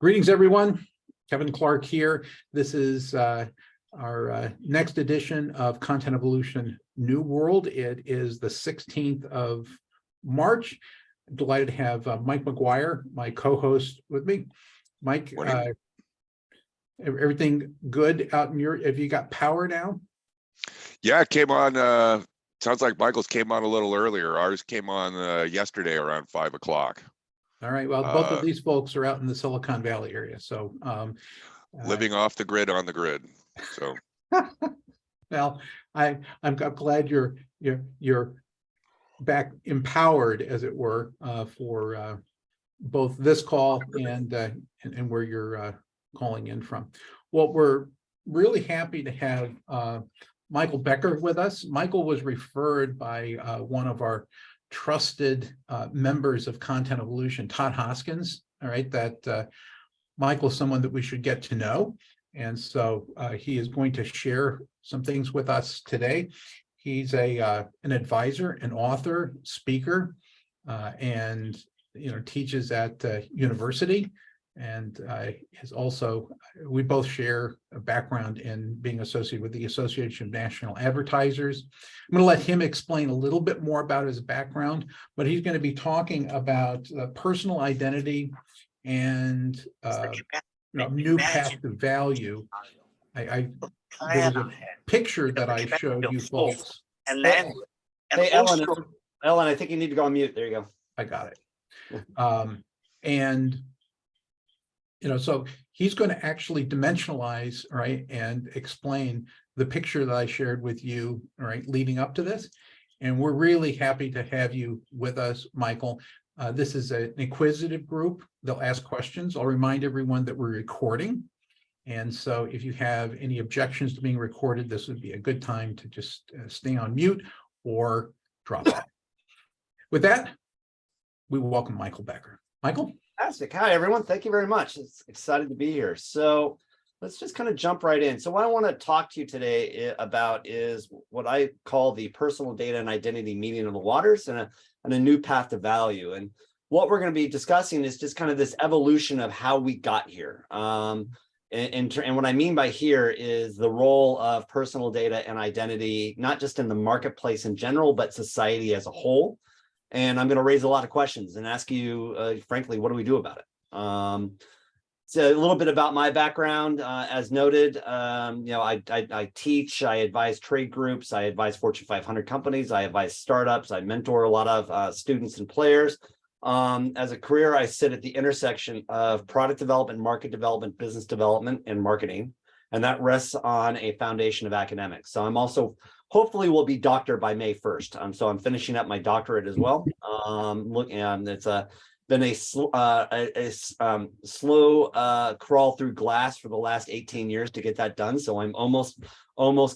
Greetings, everyone. Kevin Clark here. This is our next edition of Content Evolution New World. It is the 16th of March. I'm delighted to have Mike McGuire, my co-host, with me. Mike, everything good out in your, have you got power now? Yeah, it came on, sounds like Michael's came on a little earlier. Ours came on yesterday around 5 o'clock. All right, well, both of these folks are out in the Silicon Valley area, so living off the grid on the grid. So well, I'm glad you're back empowered, as it were, for both this call and where you're calling in from. Well, we're really happy to have Michael Becker with us. Michael was referred by one of our trusted members of Content Evolution, Todd Hoskins. All right, that Michael's someone that we should get to know. And so he is going to share some things with us today. He's an advisor, an author, speaker, and teaches at university. And is also, we both share a background in being associated with the Association of National Advertisers. I'm going to let him explain a little bit more about his background, but he's going to be talking about personal identity and new path to value. There was a picture that I showed you folks. And then, hey, Ellen, I think you need to go on mute. There you go. I got it. And so he's going to actually dimensionalize, right, and explain the picture that I shared with you, all right, leading up to this. And we're really happy to have you with us, Michael. This is an inquisitive group. They'll ask questions. I'll remind everyone that we're recording. And so if you have any objections to being recorded, this would be a good time to just stay on mute or drop off. With that, we welcome Michael Becker. Michael? Fantastic. Hi, everyone. Thank you very much. It's excited to be here. So let's just kind of jump right in. So what I want to talk to you today about is what I call the personal data and identity meeting of the waters and a new path to value. And what we're going to be discussing is just kind of this evolution of how we got here. And what I mean by here is the role of personal data and identity, not just in the marketplace in general, but society as a whole. And I'm going to raise a lot of questions and ask you, frankly, what do we do about it? So a little bit about my background, as noted, I teach, I advise trade groups, I advise Fortune 500 companies, I advise startups, I mentor a lot of students and players. As a career, I sit at the intersection of product development, market development, business development, and marketing. And that rests on a foundation of academics. So I'm also, hopefully will be doctor by May 1st. So I'm finishing up my doctorate as well. It's been a slow crawl through glass for the last 18 years to get that done. So I'm almost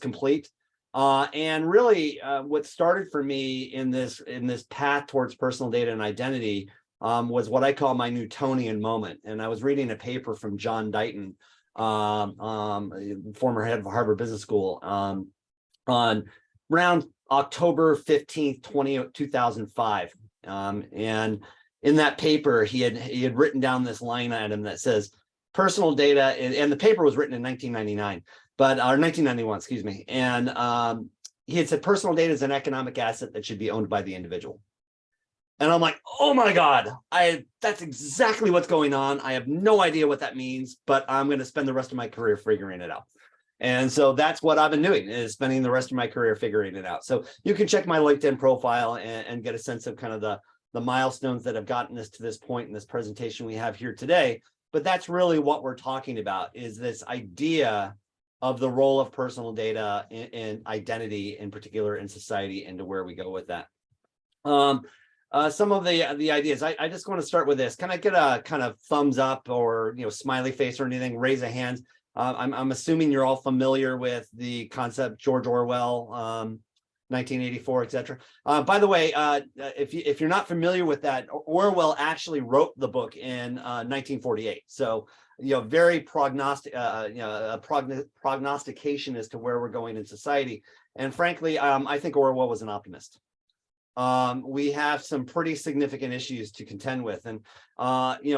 complete. And really what started for me in this path towards personal data and identity was what I call my Newtonian moment. And I was reading a paper from John Dighton, former head of Harvard Business School, on around October 15th, 2005. And in that paper, he had written down this line item that says personal data, and the paper was written in 1999, or 1991, excuse me. And he had said personal data is an economic asset that should be owned by the individual. And I'm like, oh my God, that's exactly what's going on. I have no idea what that means, but I'm going to spend the rest of my career figuring it out. And so that's what I've been doing, is spending the rest of my career figuring it out. So you can check my LinkedIn profile and get a sense of kind of the milestones that have gotten us to this point in this presentation we have here today. But that's really what we're talking about, is this idea of the role of personal data and identity in particular in society, and to where we go with that. Some of the ideas, I just want to start with this. Can I get a kind of thumbs up or smiley face or anything? Raise a hand. I'm assuming you're all familiar with the concept George Orwell, 1984, etc. By the way, if you're not familiar with that, Orwell actually wrote the book in 1948. So very prognostication as to where we're going in society. And frankly, I think Orwell was an optimist. we have some pretty significant issues to contend with. And,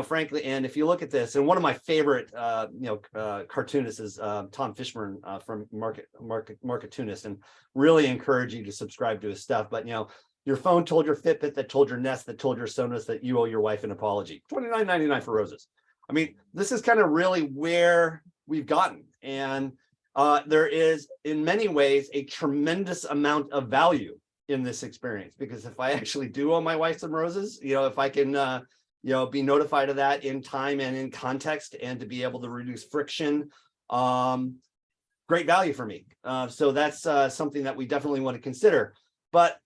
frankly, and if you look at this, and one of my favorite, cartoonists is Tom Fishburne from Marketoonist, and really encourage you to subscribe to his stuff. But, your phone told your Fitbit that told your Nest that told your Sonos that you owe your wife an apology. $29.99 for roses. I mean, this is kind of really where we've gotten. And there is, in many ways, a tremendous amount of value in this experience, because if I actually do owe my wife some roses, if I can, be notified of that in time and in context, and to be able to reduce friction, great value for me. So that's something that we definitely want to consider. But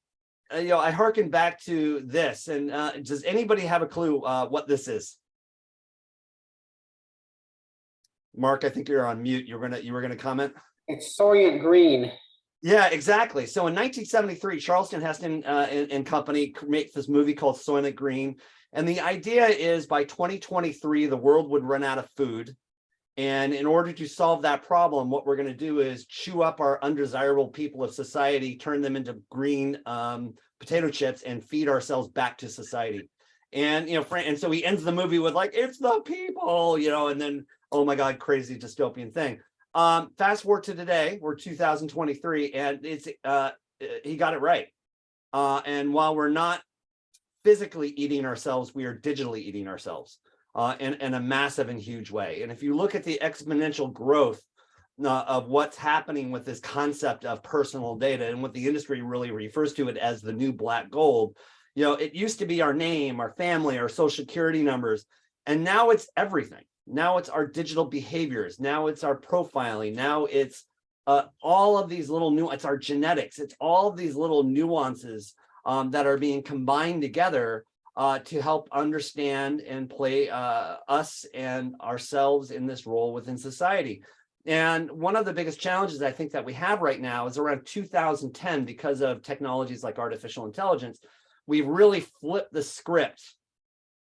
I hearken back to this, and does anybody have a clue what this is? Mark, I think you're on mute. You were gonna comment. It's Soylent Green. Yeah, exactly. So in 1973, Charleston Heston and company make this movie called Soylent Green. And the idea is by 2023, the world would run out of food. And in order to solve that problem, what we're going to do is chew up our undesirable people of society, turn them into green potato chips, and feed ourselves back to society. And, and so he ends the movie with like, it's the people, and then, oh my God, crazy dystopian thing. Fast forward to today, we're 2023, and it's he got it right. And while we're not physically eating ourselves, we are digitally eating ourselves in a massive and huge way. And if you look at the exponential growth of what's happening with this concept of personal data, and what the industry really refers to it as the new black gold, it used to be our name, our family, our social security numbers, and now it's everything. Now it's our digital behaviors. Now it's our profiling. Now it's all of these little it's our genetics. It's all of these little nuances that are being combined together to help understand and play us and ourselves in this role within society. And one of the biggest challenges I think that we have right now is around 2010, because of technologies like artificial intelligence, we've really flipped the script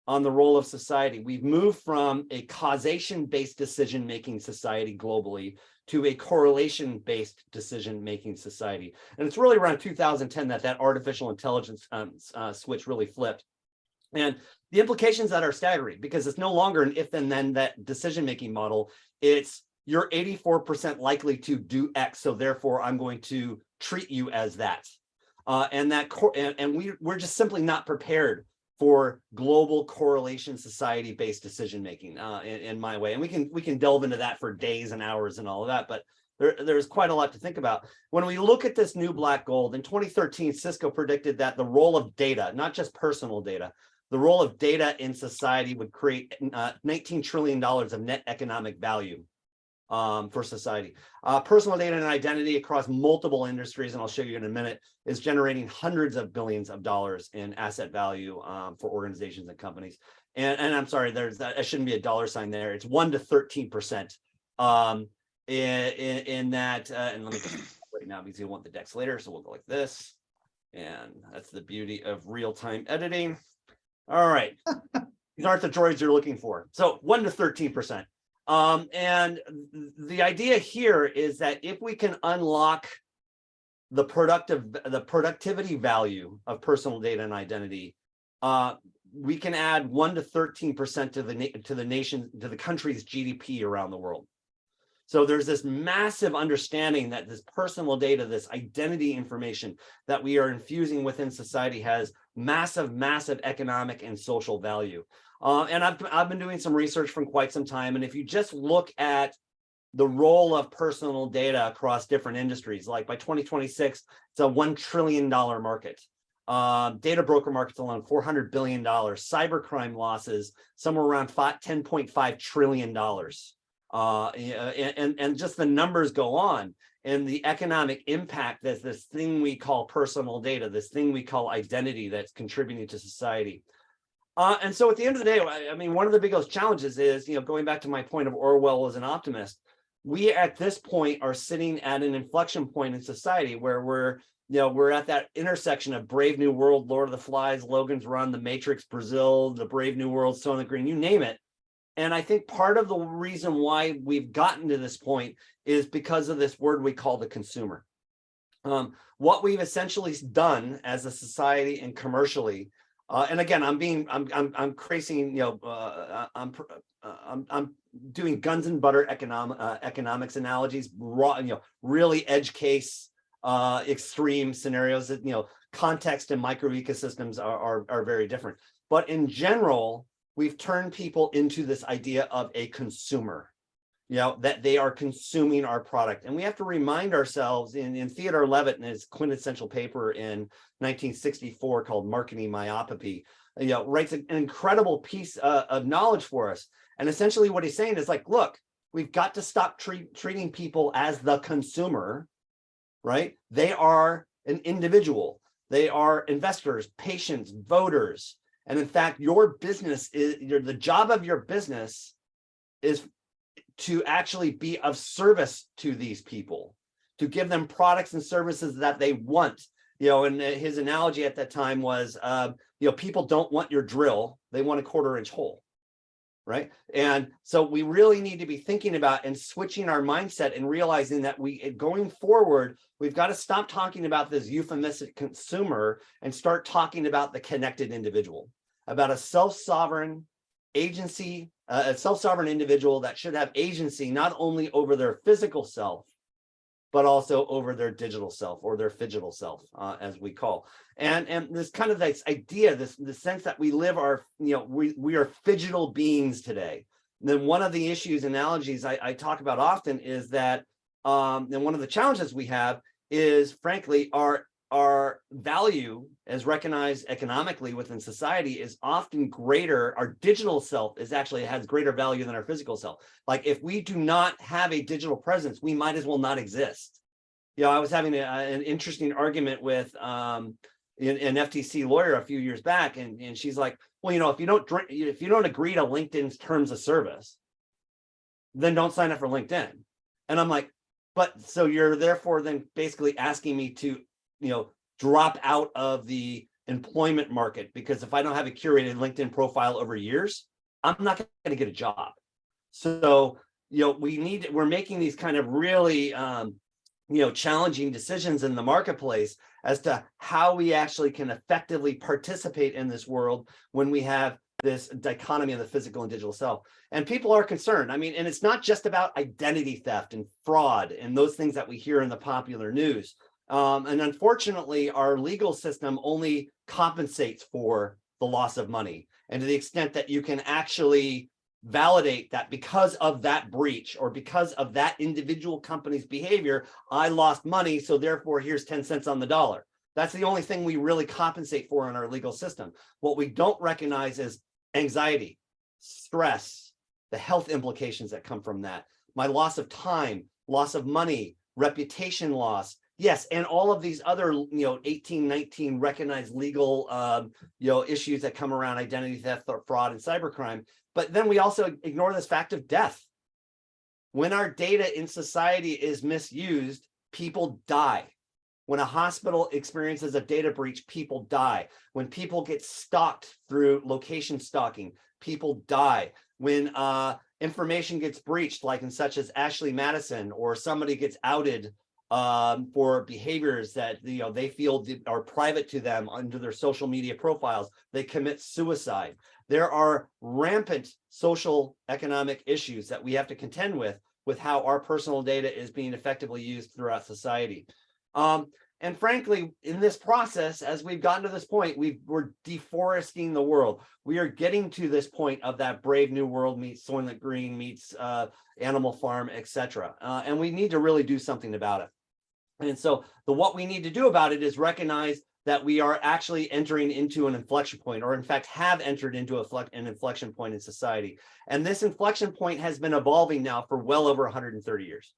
on the role of society. We've moved from a causation-based decision-making society globally to a correlation-based decision-making society. And it's really around 2010 that artificial intelligence switch really flipped. And the implications that are staggering, because it's no longer an if and then that decision-making model. It's you're 84% likely to do X, so therefore I'm going to treat you as that. We're just simply not prepared for global correlation society-based decision-making in my way. And we can delve into that for days and hours and all of that, but there's quite a lot to think about. When we look at this new black gold, in 2013, Cisco predicted that the role of data, not just personal data, the role of data in society would create $19 trillion of net economic value for society. Personal data and identity across multiple industries, and I'll show you in a minute, is generating hundreds of billions of dollars in asset value for organizations and companies. And I'm sorry, there shouldn't be a dollar sign there. It's 1 to 13% in that. And let me just right now, because you want the decks later, so we'll go like this. And that's the beauty of real-time editing. All right, these aren't the droids you're looking for. So 1 to 13%. And the idea here is that if we can unlock the productivity value of personal data and identity, we can add 1 to 13% to the country's GDP around the world. So there's this massive understanding that this personal data, this identity information that we are infusing within society has massive, massive economic and social value. And I've been doing some research from quite some time. And if you just look at the role of personal data across different industries, like by 2026, it's a $1 trillion market. Data broker markets alone, $400 billion. Cybercrime losses, somewhere around $10.5 trillion. And just the numbers go on, and the economic impact that this thing we call personal data, this thing we call identity, that's contributing to society. And so at the end of the day, I mean, one of the biggest challenges is, going back to my point of Orwell as an optimist, we at this point are sitting at an inflection point in society where we're at that intersection of Brave New World, Lord of the Flies, Logan's Run, The Matrix, Brazil, the Brave New World, Soylent Green, you name it. And I think part of the reason why we've gotten to this point is because of this word we call the consumer. What we've essentially done as a society and commercially, and again, I'm creasing, I'm doing guns and butter economics analogies, raw, really edge case, extreme scenarios that, context and micro ecosystems are very different. But in general, we've turned people into this idea of a consumer. That they are consuming our product. And we have to remind ourselves in Theodore Levitt in his quintessential paper in 1964 called Marketing Myopathy, writes an incredible piece of knowledge for us. And essentially what he's saying is like, look, we've got to stop treating people as the consumer, right? They are an individual. They are investors, patients, voters. And in fact, your business is, the job of your business is to actually be of service to these people, to give them products and services that they want. And his analogy at that time was, people don't want your drill, they want a 1/4-inch hole, right? And so we really need to be thinking about and switching our mindset and realizing that going forward, we've got to stop talking about this euphemistic consumer and start talking about the connected individual, about a self-sovereign agency, a self-sovereign individual that should have agency not only over their physical self, but also over their digital self or their phygital self, as we call. And this kind of this idea, the sense that we live our, we are phygital beings today. And then one of the issues, analogies I talk about often is that, and one of the challenges we have is, frankly, our value as recognized economically within society is often greater. Our digital self has greater value than our physical self. Like if we do not have a digital presence, we might as well not exist. I was having an interesting argument with an FTC lawyer a few years back, and she's like, well, if you don't agree to LinkedIn's terms of service, then don't sign up for LinkedIn. And I'm like, but so you're therefore then basically asking me to drop out of the employment market, because if I don't have a curated LinkedIn profile over years, I'm not going to get a job. So, we're making these kind of really, challenging decisions in the marketplace as to how we actually can effectively participate in this world when we have this dichotomy of the physical and digital self. And people are concerned. And it's not just about identity theft and fraud and those things that we hear in the popular news. And unfortunately, our legal system only compensates for the loss of money. And to the extent that you can actually validate that because of that breach or because of that individual company's behavior, I lost money, so therefore here's 10 cents on the dollar. That's the only thing we really compensate for in our legal system. What we don't recognize is anxiety, stress, the health implications that come from that, my loss of time, loss of money, reputation loss. Yes, and all of these other, 18, 19 recognized legal, issues that come around identity theft, fraud, and cybercrime. But then we also ignore this fact of death. When our data in society is misused, people die. When a hospital experiences a data breach, people die. When people get stalked through location stalking, people die. When information gets breached, like in such as Ashley Madison, or somebody gets outed for behaviors that they feel are private to them under their social media profiles, they commit suicide. There are rampant social economic issues that we have to contend with how our personal data is being effectively used throughout society. And frankly, in this process, as we've gotten to this point, we're deforesting the world. We are getting to this point of that brave new world meets Soylent Green meets Animal Farm, etc. And we need to really do something about it. And so what we need to do about it is recognize that we are actually entering into an inflection point, or in fact have entered into an inflection point in society. And this inflection point has been evolving now for well over 130 years.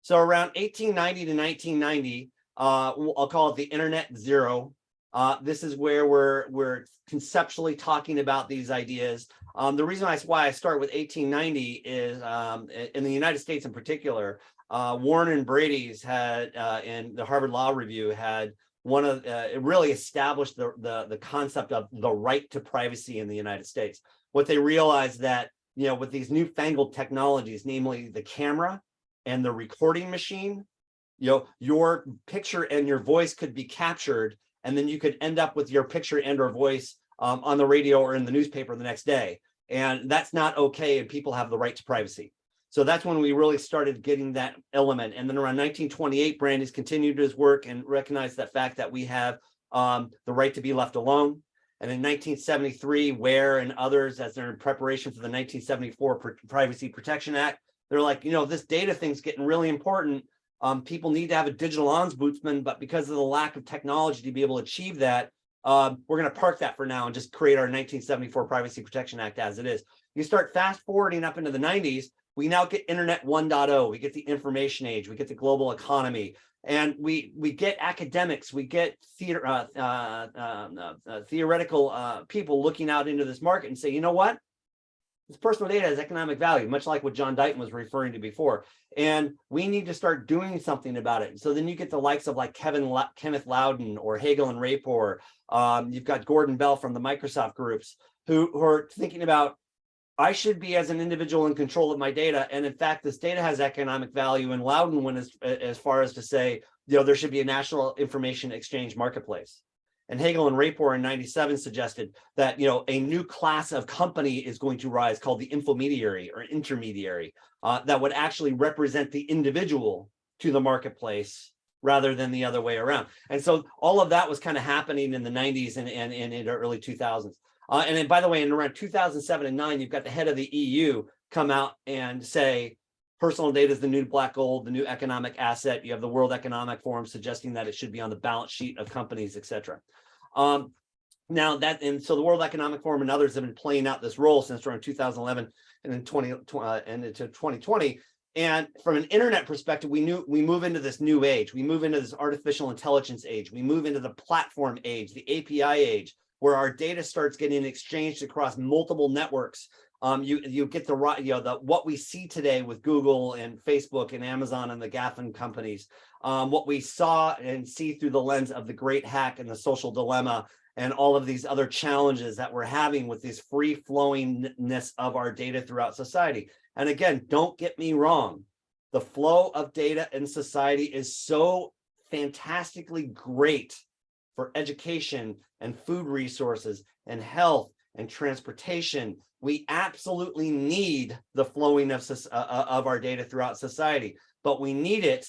So around 1890 to 1990, I'll call it the Internet Zero. This is where we're conceptually talking about these ideas. The reason why I start with 1890 is in the United States in particular, Warren and Brady's had, and the Harvard Law Review had it really established the concept of the right to privacy in the United States. What they realized that, with these newfangled technologies, namely the camera and the recording machine, your picture and your voice could be captured, and then you could end up with your picture and or voice on the radio or in the newspaper the next day. And that's not okay, and people have the right to privacy. So that's when we really started getting that element. And then around 1928, Brandeis continued his work and recognized that fact that we have the right to be left alone. And in 1973, Ware and others, as they're in preparation for the 1974 Privacy Protection Act, they're like, this data thing's getting really important. People need to have a digital ombudsman, but because of the lack of technology to be able to achieve that, we're going to park that for now and just create our 1974 Privacy Protection Act as it is. You start fast forwarding up into the 90s, we now get Internet 1.0, we get the information age, we get the global economy, and we get academics, we get theoretical people looking out into this market and say, you know what? This personal data has economic value, much like what John Dighton was referring to before. And we need to start doing something about it. So then you get the likes of like Kenneth Loudon or Hagel and Rapor. You've got Gordon Bell from the Microsoft groups who are thinking about, I should be as an individual in control of my data. And in fact, this data has economic value. And Loudon went as far as to say, there should be a national information exchange marketplace. And Hagel and Rapor in 97 suggested that, a new class of company is going to rise called the infomediary or intermediary that would actually represent the individual to the marketplace rather than the other way around. And so all of that was kind of happening in the 90s and in the early 2000s. And then, by the way, in around 2007 and 9, you've got the head of the EU come out and say, personal data is the new black gold, the new economic asset. You have the World Economic Forum suggesting that it should be on the balance sheet of companies, et cetera. So the World Economic Forum and others have been playing out this role since around 2011 and then into 2020. And from an internet perspective, we move into this new age. We move into this artificial intelligence age. We move into the platform age, the API age, where our data starts getting exchanged across multiple networks. You get what we see today with Google and Facebook and Amazon and the GAFA companies, what we saw and see through the lens of the Great Hack and the social dilemma and all of these other challenges that we're having with this free flowingness of our data throughout society. And again, don't get me wrong, the flow of data in society is so fantastically great for education and food resources and health and transportation. We absolutely need the flowing of our data throughout society, but we need it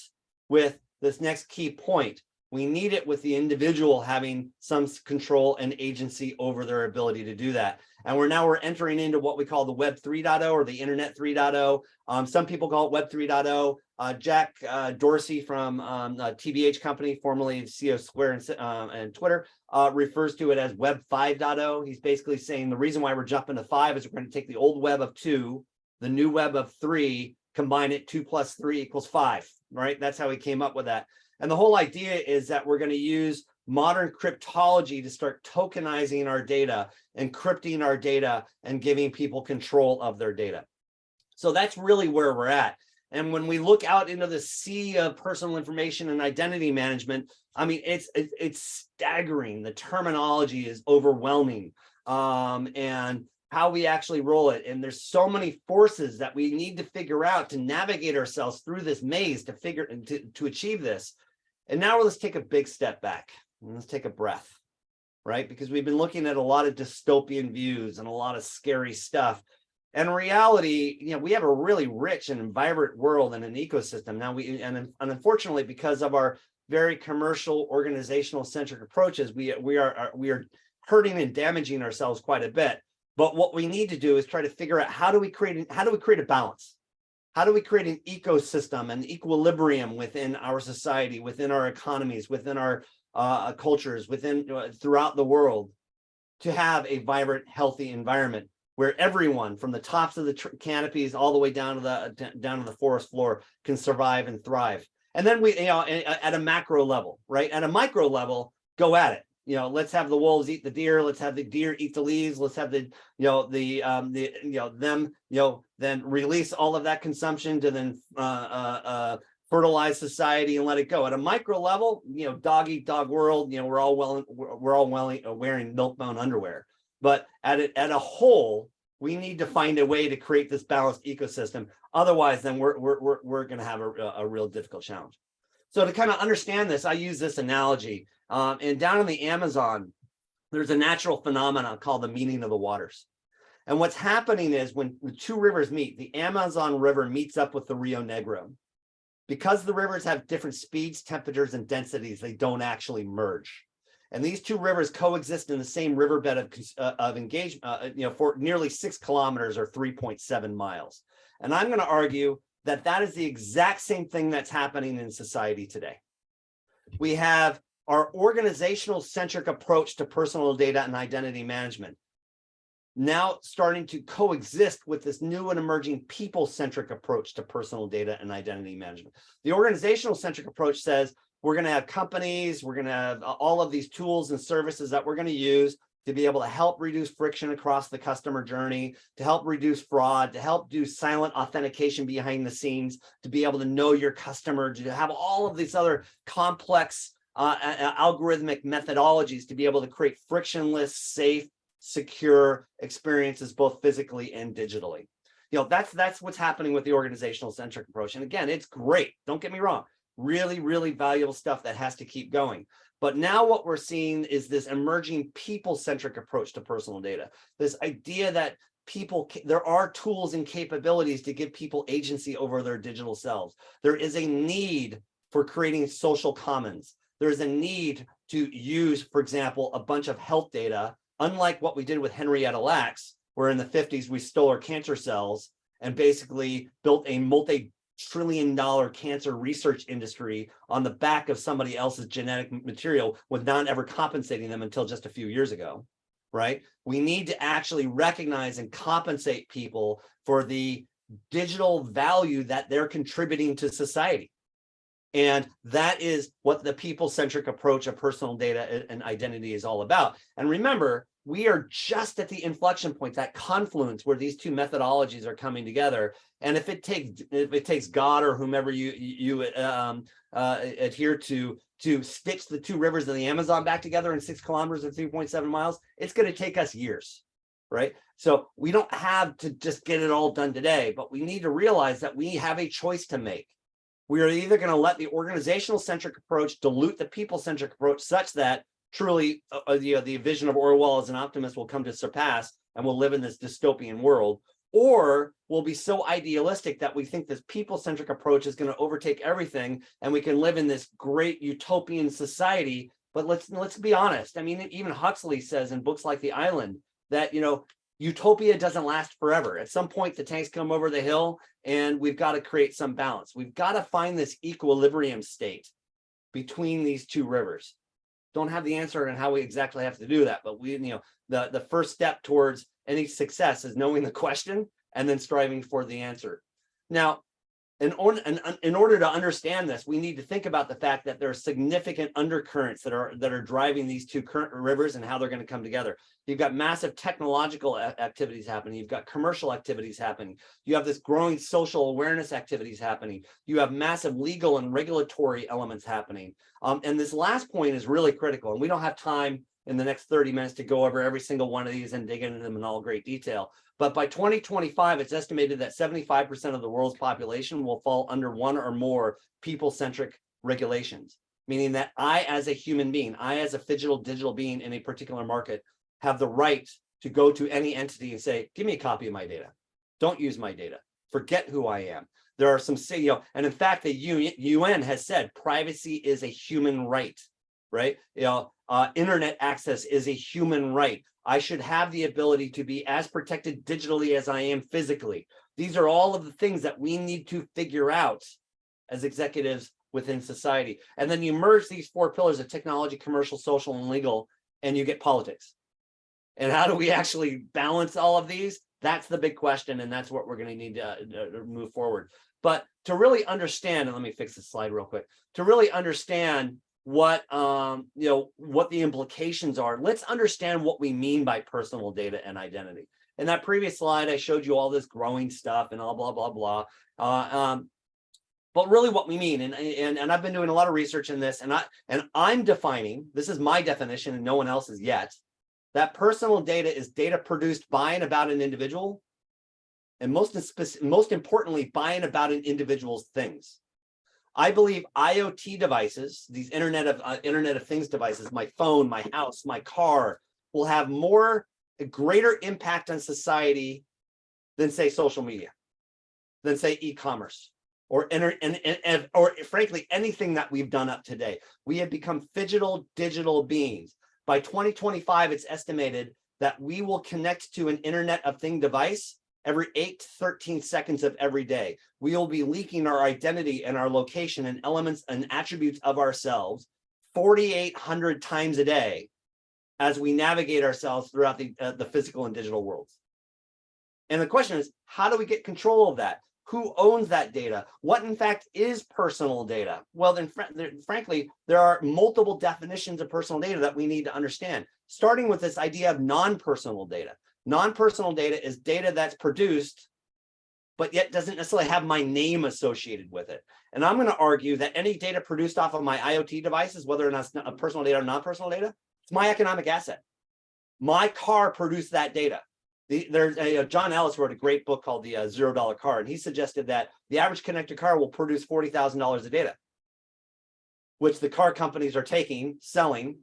with this next key point. We need it with the individual having some control and agency over their ability to do that. And we're entering into what we call the Web 3.0 or the Internet 3.0. Some people call it Web 3.0. Jack Dorsey from TBH company, formerly CEO Square and Twitter, refers to it as Web 5.0. He's basically saying the reason why we're jumping to 5 is we're going to take the old web of 2, the new web of 3, combine it, 2 plus 3 equals 5, right? That's how he came up with that. And the whole idea is that we're going to use modern cryptology to start tokenizing our data, encrypting our data, and giving people control of their data. So that's really where we're at. And when we look out into the sea of personal information and identity management, I mean, it's staggering. The terminology is overwhelming, and how we actually roll it. And there's so many forces that we need to figure out to navigate ourselves through this maze to achieve this. And now let's take a big step back and let's take a breath, right? Because we've been looking at a lot of dystopian views and a lot of scary stuff. And in reality, we have a really rich and vibrant world and an ecosystem. Now and unfortunately, because of our very commercial organizational-centric approaches, we are hurting and damaging ourselves quite a bit. But what we need to do is try to figure out how do we create a balance? How do we create an ecosystem, an equilibrium within our society, within our economies, within our cultures, throughout the world, to have a vibrant, healthy environment where everyone, from the tops of the canopies all the way down to the forest floor, can survive and thrive? And then we, at a macro level, right? At a micro level, go at it. Let's have the wolves eat the deer. Let's have the deer eat the leaves. Let's have then release all of that consumption to then fertilize society and let it go. At a micro level, dog eat dog world. We're all wearing milk-bone underwear. But at a whole, we need to find a way to create this balanced ecosystem. Otherwise, then we're going to have a real difficult challenge. So to kind of understand this, I use this analogy. And down in the Amazon, there's a natural phenomenon called the meeting of the waters. And what's happening is when the two rivers meet, the Amazon River meets up with the Rio Negro. Because the rivers have different speeds, temperatures, and densities, they don't actually merge. And these two rivers coexist in the same riverbed of engagement, for nearly 6 kilometers or 3.7 miles. And I'm going to argue that that is the exact same thing that's happening in society today. We have our organizational-centric approach to personal data and identity management now starting to coexist with this new and emerging people-centric approach to personal data and identity management. The organizational-centric approach says we're going to have companies, we're going to have all of these tools and services that we're going to use to be able to help reduce friction across the customer journey, to help reduce fraud, to help do silent authentication behind the scenes, to be able to know your customer, to have all of these other complex algorithmic methodologies to be able to create frictionless, safe, secure experiences, both physically and digitally. That's what's happening with the organizational centric approach. And again, it's great. Don't get me wrong. Really, really valuable stuff that has to keep going. But now what we're seeing is this emerging people-centric approach to personal data. This idea that there are tools and capabilities to give people agency over their digital selves. There is a need for creating social commons. There's a need to use, for example, a bunch of health data, unlike what we did with Henrietta Lacks, where in the 50s we stole her cancer cells and basically built a multi-trillion-dollar cancer research industry on the back of somebody else's genetic material with not ever compensating them until just a few years ago, right? We need to actually recognize and compensate people for the digital value that they're contributing to society. And that is what the people-centric approach of personal data and identity is all about. And remember, we are just at the inflection point, that confluence where these two methodologies are coming together. And if it takes God or whomever you adhere to stitch the two rivers of the Amazon back together in 6 kilometers and 3.7 miles, it's going to take us years, right? So we don't have to just get it all done today, but we need to realize that we have a choice to make. We are either going to let the organizational-centric approach dilute the people-centric approach such that truly the vision of Orwell as an optimist will come to surpass and we'll live in this dystopian world, or we'll be so idealistic that we think this people-centric approach is going to overtake everything and we can live in this great utopian society. But let's be honest. I mean, even Huxley says in books like The Island that, utopia doesn't last forever. At some point, the tanks come over the hill and we've got to create some balance. We've got to find this equilibrium state between these two rivers. Don't have the answer on how we exactly have to do that, but the first step towards any success is knowing the question and then striving for the answer. Now, in order to understand this, we need to think about the fact that there are significant undercurrents that are driving these two current rivers and how they're going to come together. You've got massive technological activities happening. You've got commercial activities happening. You have this growing social awareness activities happening. You have massive legal and regulatory elements happening. And this last point is really critical. And we don't have time in the next 30 minutes to go over every single one of these and dig into them in all great detail. But by 2025, it's estimated that 75% of the world's population will fall under one or more people-centric regulations, meaning that I, as a human being, I, as a digital being in a particular market, have the right to go to any entity and say, give me a copy of my data. Don't use my data. Forget who I am. There are some, and in fact, the UN has said privacy is a human right, right? Internet access is a human right. I should have the ability to be as protected digitally as I am physically. These are all of the things that we need to figure out as executives within society. And then you merge these 4 pillars of technology, commercial, social, and legal, and you get politics. And how do we actually balance all of these? That's the big question, and that's what we're going to need to move forward. But to really understand, and let me fix this slide real quick, to really understand what what the implications are, let's understand what we mean by personal data and identity. In that previous slide, I showed you all this growing stuff and all blah blah blah. But really, what we mean, and I've been doing a lot of research in this, and I'm defining, this is my definition, and no one else's yet, that personal data is data produced by and about an individual, and most importantly, by and about an individual's things. I believe IoT devices, these Internet of Things devices, my phone, my house, my car, will have a greater impact on society than say social media, than say e-commerce, or frankly anything that we've done up today. We have become digital beings. By 2025, it's estimated that we will connect to an Internet of Thing device every 8 to 13 seconds of every day. We will be leaking our identity and our location and elements and attributes of ourselves 4,800 times a day as we navigate ourselves throughout the physical and digital worlds. And the question is, how do we get control of that? Who owns that data? What in fact is personal data? Well, then frankly, there are multiple definitions of personal data that we need to understand, starting with this idea of non-personal data. Non-personal data is data that's produced, but yet doesn't necessarily have my name associated with it. And I'm going to argue that any data produced off of my IoT devices, whether or not it's personal data or non-personal data, it's my economic asset. My car produced that data. John Ellis wrote a great book called the $0 Car, and he suggested that the average connected car will produce $40,000 of data, which the car companies are taking, selling.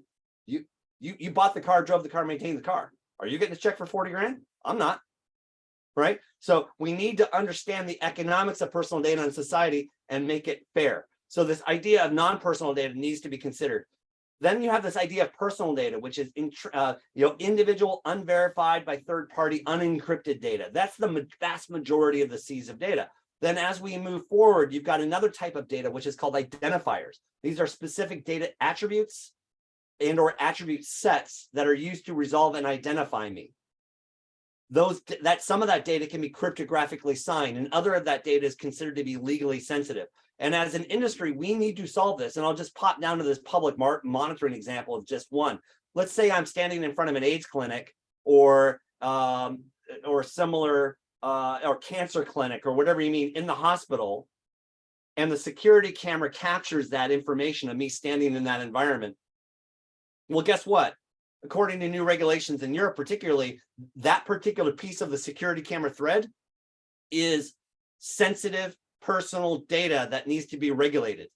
You bought the car, drove the car, maintained the car. Are you getting a check for 40 grand? I'm not, right? So we need to understand the economics of personal data in society and make it fair. So this idea of non-personal data needs to be considered. Then you have this idea of personal data, which is individual, unverified by third party, unencrypted data. That's the vast majority of the C's of data. Then as we move forward, you've got another type of data, which is called identifiers. These are specific data attributes and/or attribute sets that are used to resolve and identify me. Some of that data can be cryptographically signed, and other of that data is considered to be legally sensitive. And as an industry, we need to solve this. And I'll just pop down to this public monitoring example of just one. Let's say I'm standing in front of an AIDS clinic or similar or cancer clinic or whatever you mean in the hospital, and the security camera captures that information of me standing in that environment. Well, guess what? According to new regulations in Europe, particularly, that particular piece of the security camera thread is sensitive personal data that needs to be regulated,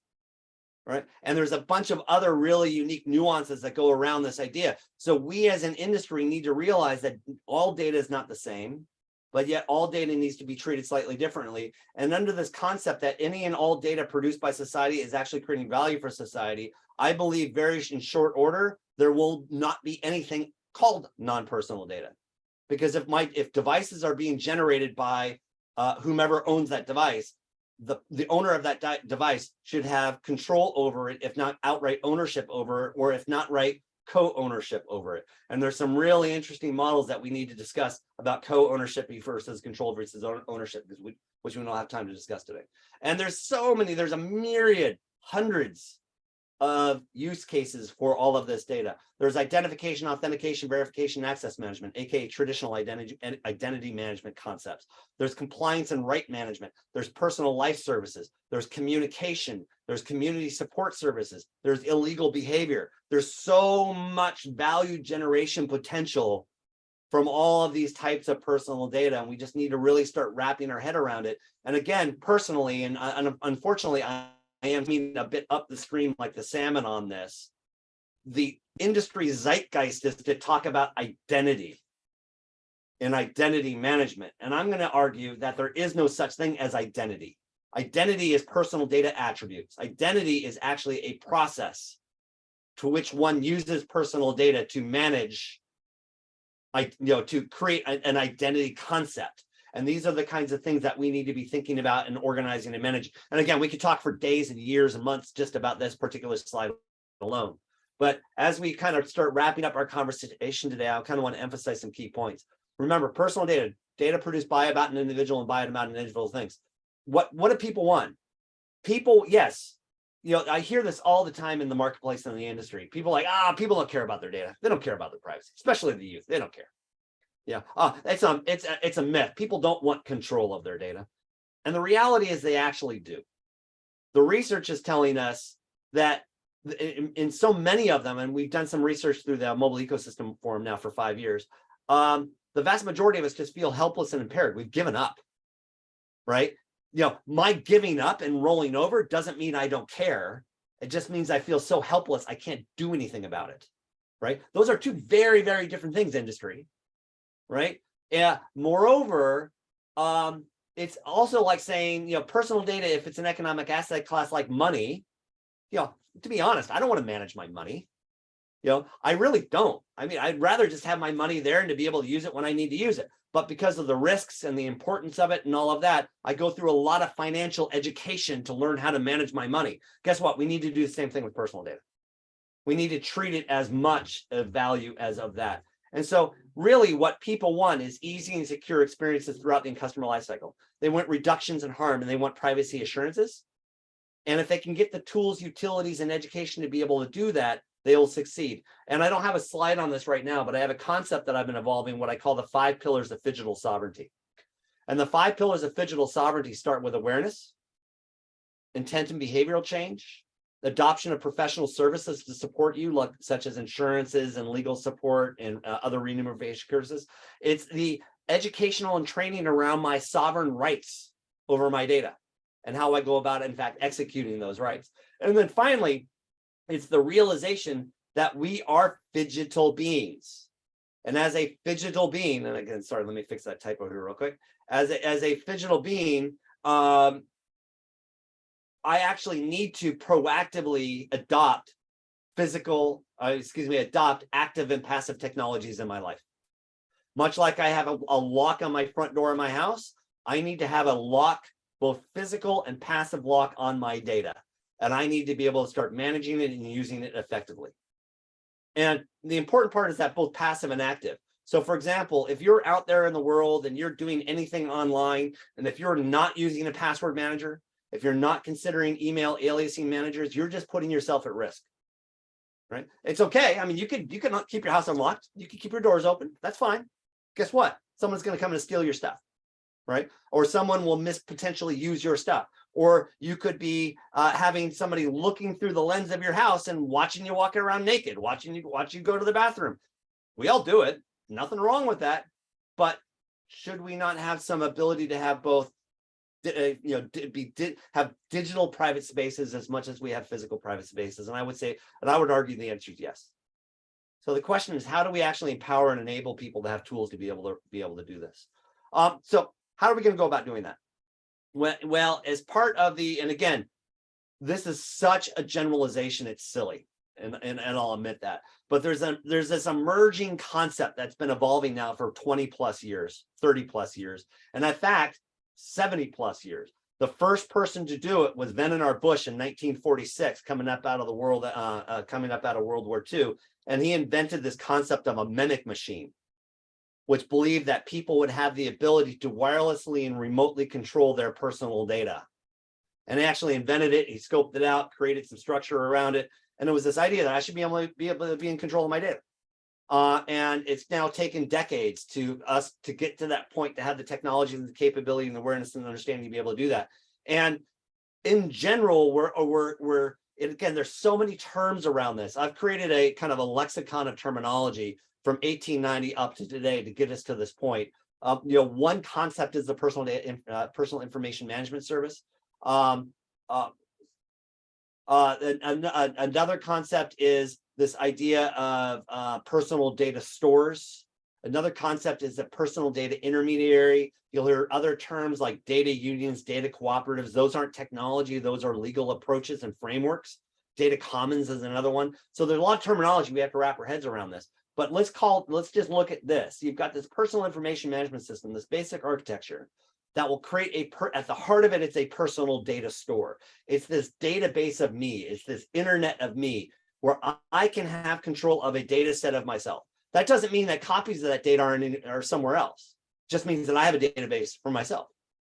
right? And there's a bunch of other really unique nuances that go around this idea. So we as an industry need to realize that all data is not the same, but yet all data needs to be treated slightly differently. And under this concept that any and all data produced by society is actually creating value for society, I believe in short order, there will not be anything called non-personal data. Because if devices are being generated by whomever owns that device, the owner of that device should have control over it, if not outright ownership over it, or if not right, co-ownership over it. And there's some really interesting models that we need to discuss about co-ownership versus control versus ownership, which we don't have time to discuss today. And there's a myriad, hundreds of use cases for all of this data. There's identification, authentication, verification, access management, aka traditional identity management concepts. There's compliance and right management. There's personal life services. There's communication. There's community support services. There's illegal behavior. There's so much value generation potential from all of these types of personal data, and we just need to really start wrapping our head around it. And again, personally, and unfortunately, I am a bit up the stream like the salmon on this. The industry zeitgeist is to talk about identity and identity management. And I'm going to argue that there is no such thing as identity. Identity is personal data attributes. Identity is actually a process to which one uses personal data to manage, to create an identity concept. And these are the kinds of things that we need to be thinking about and organizing and managing. And again, we could talk for days and years and months just about this particular slide alone. But as we kind of start wrapping up our conversation today, I kind of want to emphasize some key points. Remember, personal data produced by about an individual and by about an individual things. What do people want? People, yes. I hear this all the time in the marketplace and in the industry. People are like, people don't care about their data. They don't care about their privacy, especially the youth. They don't care. Yeah, it's a myth. People don't want control of their data. And the reality is they actually do. The research is telling us that in so many of them, and we've done some research through the Mobile Ecosystem Forum now for 5 years, the vast majority of us just feel helpless and impaired. We've given up, right? my giving up and rolling over doesn't mean I don't care. It just means I feel so helpless I can't do anything about it, right? Those are two very, very different things, industry, right? Yeah. Moreover, it's also like saying, personal data, if it's an economic asset class like money, to be honest, I don't want to manage my money. I really don't. I mean, I'd rather just have my money there and to be able to use it when I need to use it. But because of the risks and the importance of it and all of that, I go through a lot of financial education to learn how to manage my money. Guess what? We need to do the same thing with personal data. We need to treat it as much of value as of that. And so really what people want is easy and secure experiences throughout the customer lifecycle. They want reductions in harm and they want privacy assurances. And if they can get the tools, utilities, and education to be able to do that, they will succeed. And I don't have a slide on this right now, but I have a concept that I've been evolving, what I call the 5 pillars of phygital sovereignty. And the 5 pillars of phygital sovereignty start with awareness, intent and behavioral change, adoption of professional services to support you, such as insurances and legal support and other remuneration services. It's the educational and training around my sovereign rights over my data and how I go about, in fact, executing those rights. And then finally, it's the realization that we are phygital beings. And as a phygital being, and again, sorry, let me fix that typo here real quick. As a phygital being, I actually need to proactively adopt adopt active and passive technologies in my life. Much like I have a lock on my front door in my house, I need to have a lock, both physical and passive lock on my data. And I need to be able to start managing it and using it effectively. And the important part is that both passive and active. So for example, if you're out there in the world and you're doing anything online, and if you're not using a password manager, if you're not considering email aliasing managers, you're just putting yourself at risk, right? It's okay. I mean, you can keep your house unlocked. You can keep your doors open. That's fine. Guess what? Someone's going to come and steal your stuff, right? Or someone will potentially use your stuff. Or you could be having somebody looking through the lens of your house and watching you walk around naked, watching you go to the bathroom. We all do it. Nothing wrong with that. But should we not have some ability to have both, have digital private spaces as much as we have physical private spaces? And I would argue the answer is yes. So the question is, how do we actually empower and enable people to have tools to be able to do this? So how are we going to go about doing that? Well, as part of and again, this is such a generalization, it's silly, and I'll admit that. But there's this emerging concept that's been evolving now for 20 plus years, 30 plus years, and in fact, 70 plus years. The first person to do it was Vannevar Bush in 1946, coming up out of World War II, and he invented this concept of a mimic machine, which believed that people would have the ability to wirelessly and remotely control their personal data. And he actually invented it. He scoped it out, created some structure around it. And it was this idea that I should be able to be in control of my data. And it's now taken decades to us to get to that point, to have the technology and the capability and the awareness and understanding to be able to do that. And in general, again, there's so many terms around this. I've created a kind of a lexicon of terminology from 1890 up to today to get us to this point. One concept is the personal information management service. Another concept is this idea of personal data stores. Another concept is the personal data intermediary. You'll hear other terms like data unions, data cooperatives. Those aren't technology, those are legal approaches and frameworks. Data commons is another one. So there's a lot of terminology we have to wrap our heads around this. But let's just look at this. You've got this personal information management system, this basic architecture that will create at the heart of it, it's a personal data store. It's this database of me. It's this internet of me where I can have control of a data set of myself. That doesn't mean that copies of that data are somewhere else. It just means that I have a database for myself.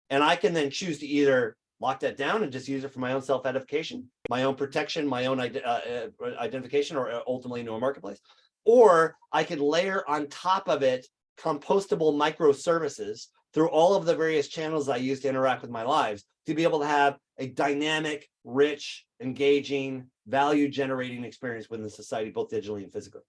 And I can then choose to either lock that down and just use it for my own self-edification, my own protection, my own identification, or ultimately into a marketplace. Or I could layer on top of it compostable microservices through all of the various channels I use to interact with my lives to be able to have a dynamic, rich, engaging, value-generating experience within society, both digitally and physically.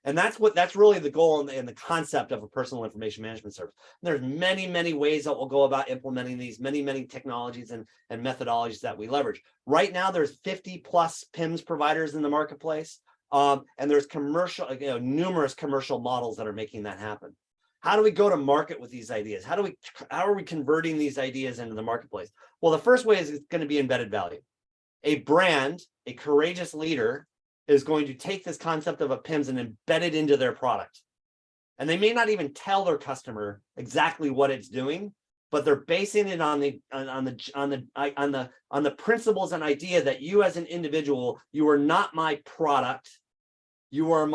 And that's really the goal and the concept of a personal information management service. And there's many ways that we'll go about implementing these, many technologies and methodologies that we leverage. Right now, there's 50 plus PIMS providers in the marketplace. And there's numerous commercial models that are making that happen. How do we go to market with these ideas? How are we converting these ideas into the marketplace? Well, the first way is it's going to be embedded value. A brand, a courageous leader, is going to take this concept of a PIMS and embed it into their product. And they may not even tell their customer exactly what it's doing, but they're basing it on the principles and idea that you as an individual, you are not my product. You are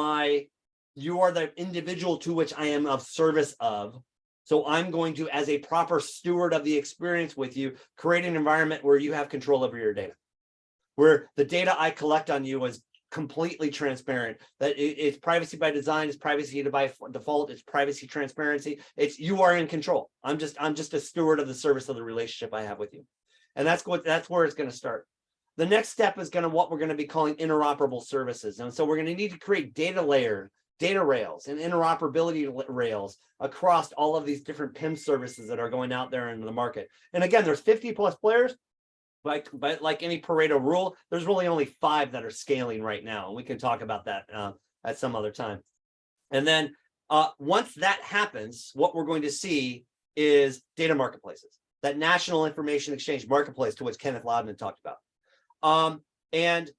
the individual to which I am of service of. So I'm going to, as a proper steward of the experience with you, create an environment where you have control over your data, where the data I collect on you is completely transparent, that it's privacy by design, it's privacy by default, it's privacy transparency. It's you are in control. I'm just a steward of the service of the relationship I have with you. And that's where it's going to start. The next step is what we're going to be calling interoperable services. And so we're going to need to create data rails and interoperability rails across all of these different PIM services that are going out there into the market. And again, there's 50 plus players. But like any Pareto rule, there's really only 5 that are scaling right now. And we can talk about that at some other time. And then once that happens, what we're going to see is data marketplaces, that national information exchange marketplace to which Kenneth Loudon talked about. And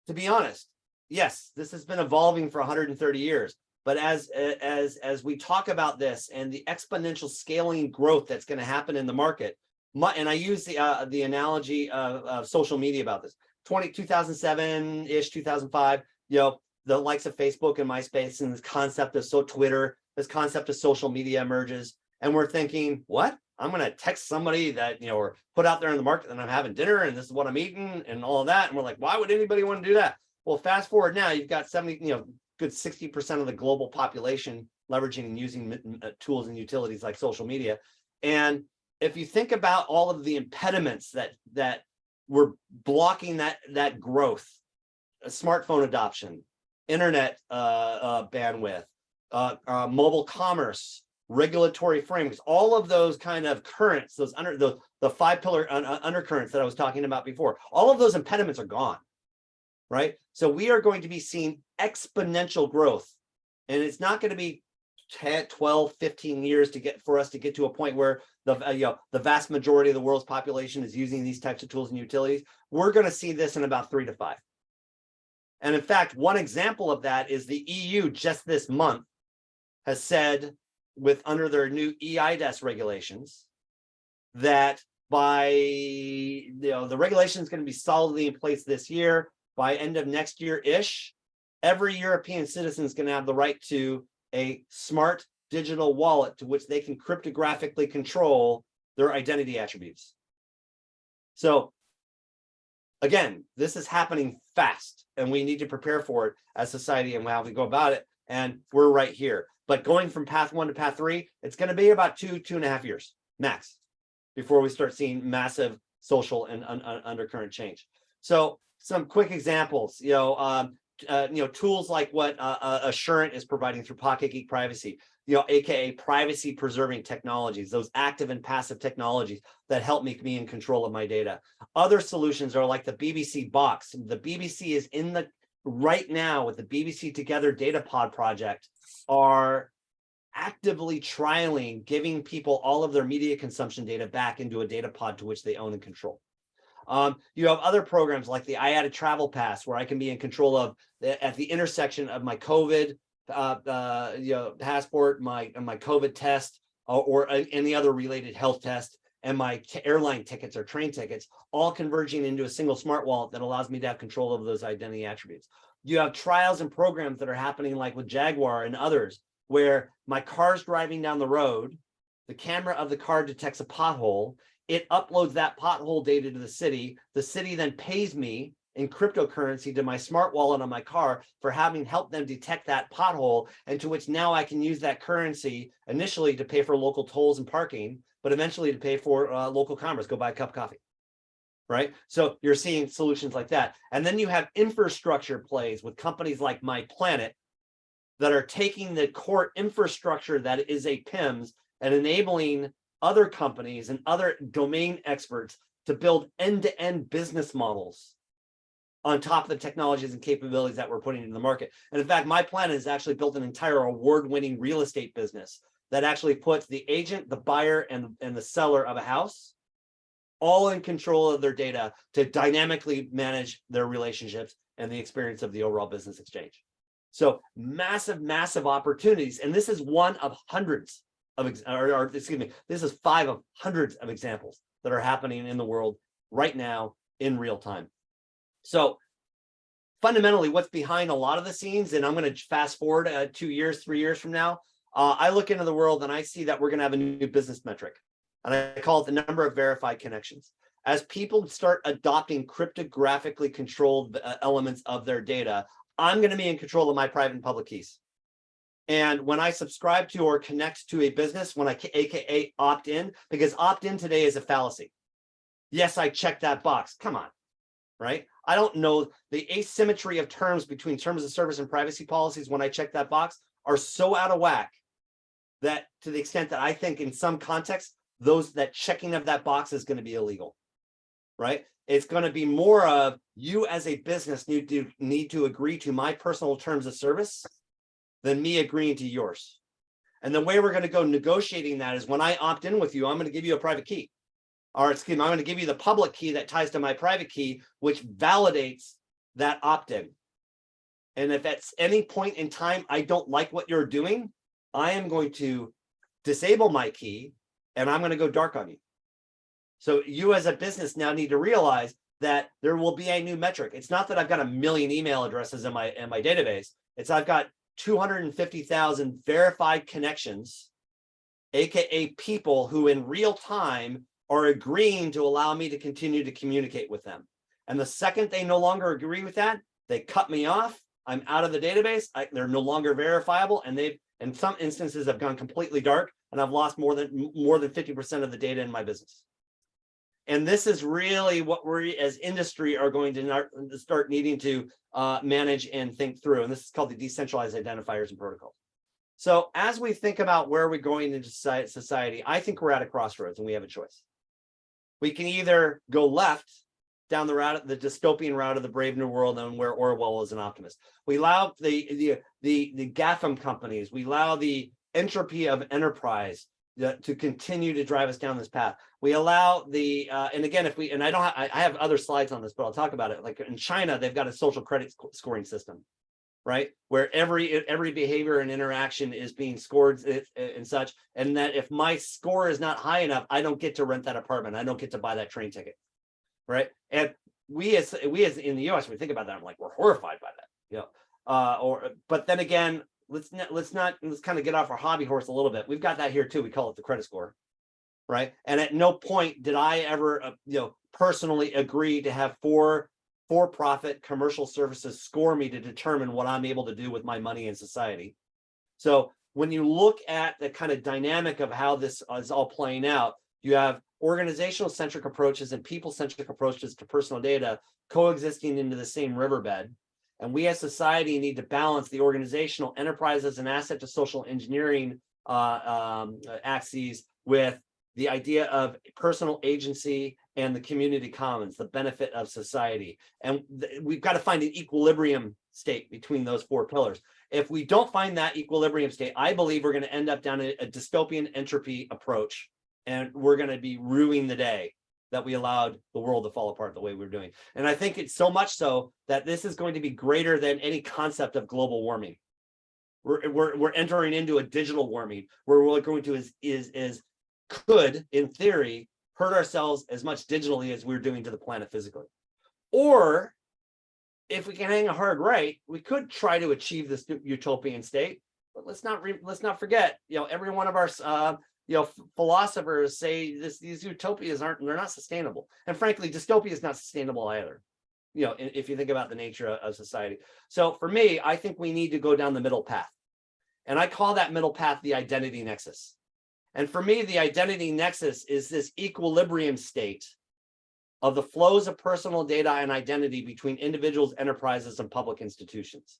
to be honest, yes, this has been evolving for 130 years. But as we talk about this and the exponential scaling growth that's going to happen in the market, and I use the analogy of social media about this. 2007-ish, 2005, the likes of Facebook and MySpace and this concept of Twitter, this concept of social media emerges. And we're thinking, what? I'm going to text somebody that, or put out there in the market that I'm having dinner and this is what I'm eating and all of that. And we're like, why would anybody want to do that? Well, fast forward now, you've got good 60% of the global population leveraging and using tools and utilities like social media. And if you think about all of the impediments that were blocking that growth, smartphone adoption, internet bandwidth, mobile commerce, regulatory frameworks, all of those kind of currents, the 5-pillar undercurrents that I was talking about before, all of those impediments are gone, right? So we are going to be seeing exponential growth, and it's not going to be 10, 12, 15 years for us to get to a point where the vast majority of the world's population is using these types of tools and utilities. We're going to see this in about 3 to 5. And in fact, one example of that is the EU just this month has said, under their new EIDAS regulations, that by the regulation is going to be solidly in place this year. By end of next year-ish, every European citizen is going to have the right to a smart digital wallet to which they can cryptographically control their identity attributes. So again, this is happening fast, and we need to prepare for it as society and how we go about it. And we're right here. But going from path 1 to path 3, it's going to be about 2.5 years max before we start seeing massive social and undercurrent change. So some quick examples, tools like what Assurant is providing through Pocket Geek Privacy, aka privacy preserving technologies, those active and passive technologies that help me be in control of my data. Other solutions are like the BBC box. The BBC is right now with the BBC Together Data Pod project, are actively trialing giving people all of their media consumption data back into a data pod to which they own and control. You have other programs like the IATA Travel Pass, where I can be in control of at the intersection of my COVID passport, my COVID test, or any other related health test, and my airline tickets or train tickets, all converging into a single smart wallet that allows me to have control of those identity attributes. You have trials and programs that are happening like with Jaguar and others, where my car's driving down the road, the camera of the car detects a pothole, it uploads that pothole data to the city then pays me in cryptocurrency to my smart wallet on my car for having helped them detect that pothole, and to which now I can use that currency initially to pay for local tolls and parking, but eventually to pay for local commerce, go buy a cup of coffee, right? So you're seeing solutions like that. And then you have infrastructure plays with companies like My Planet, that are taking the core infrastructure that is a PIMS and enabling other companies and other domain experts to build end-to-end business models on top of the technologies and capabilities that we're putting into the market. And in fact, my plan is actually built an entire award-winning real estate business that actually puts the agent, the buyer, and the seller of a house all in control of their data to dynamically manage their relationships and the experience of the overall business exchange. So massive, massive opportunities. And this is one of hundreds of, excuse me, this is 5 of hundreds of examples that are happening in the world right now in real time. So fundamentally, what's behind a lot of the scenes, and I'm going to fast forward 2 years, 3 years from now, I look into the world and I see that we're going to have a new business metric. And I call it the number of verified connections. As people start adopting cryptographically controlled elements of their data, I'm going to be in control of my private and public keys. And when I subscribe to or connect to a business, when I AKA opt in, because opt in today is a fallacy. Yes, I checked that box. Come on, right? I don't know the asymmetry of terms between terms of service and privacy policies when I check that box are so out of whack that to the extent that I think in some contexts, that checking of that box is going to be illegal, right? It's going to be more of you as a business need to agree to my personal terms of service than me agreeing to yours. And the way we're going to go negotiating that is when I opt in with you, I'm going to give you a private key. Or excuse me, I'm going to give you the public key that ties to my private key, which validates that opt-in. And if at any point in time I don't like what you're doing, I am going to disable my key and I'm going to go dark on you. So you as a business now need to realize that there will be a new metric. It's not that I've got 1 million email addresses in my database. It's I've got 250,000 verified connections, AKA people who in real time are agreeing to allow me to continue to communicate with them. And the second they no longer agree with that, they cut me off. I'm out of the database. They're no longer verifiable, and they've in some instances have gone completely dark, and I've lost more than 50% of the data in my business. And this is really what we as industry are going to start needing to manage and think through. And this is called the decentralized identifiers and protocols. So as we think about where we're going into society, I think we're at a crossroads and we have a choice. We can either go left down the route, the dystopian route of the Brave New World, and where Orwell is an optimist. We allow the GAFAM companies, we allow the entropy of enterprise to continue to drive us down this path. We allow the and again, if we, and I have other slides on this, but I'll talk about it. Like in China, they've got a social credit scoring system, right? Where every behavior and interaction is being scored and such, and that if my score is not high enough, I don't get to rent that apartment. I don't get to buy that train ticket, right? And we as in the U.S., we think about that, I'm like, we're horrified by that, you know. But then again, let's kind of get off our hobby horse a little bit. We've got that here too. We call it the credit score, right? And at no point did I ever, personally agree to have for-profit commercial services score me to determine what I'm able to do with my money in society. So when you look at the kind of dynamic of how this is all playing out, you have organizational-centric approaches and people-centric approaches to personal data coexisting into the same riverbed. And we as society need to balance the organizational enterprise as an asset to social engineering axes with the idea of personal agency and the community commons, the benefit of society. And we've got to find an equilibrium state between those 4 pillars. If we don't find that equilibrium state, I believe we're going to end up down a dystopian entropy approach, and we're going to be ruining the day that we allowed the world to fall apart the way we're doing. And I think it's so much so that this is going to be greater than any concept of global warming. We're entering into a digital warming where we're going to could, in theory, hurt ourselves as much digitally as we're doing to the planet physically. Or if we can hang a hard right, we could try to achieve this utopian state. But let's not forget, every one of our philosophers say these utopias they're not sustainable. And frankly, dystopia is not sustainable either, if you think about the nature of society. So for me, I think we need to go down the middle path. And I call that middle path the identity nexus. And for me, the identity nexus is this equilibrium state of the flows of personal data and identity between individuals, enterprises, and public institutions.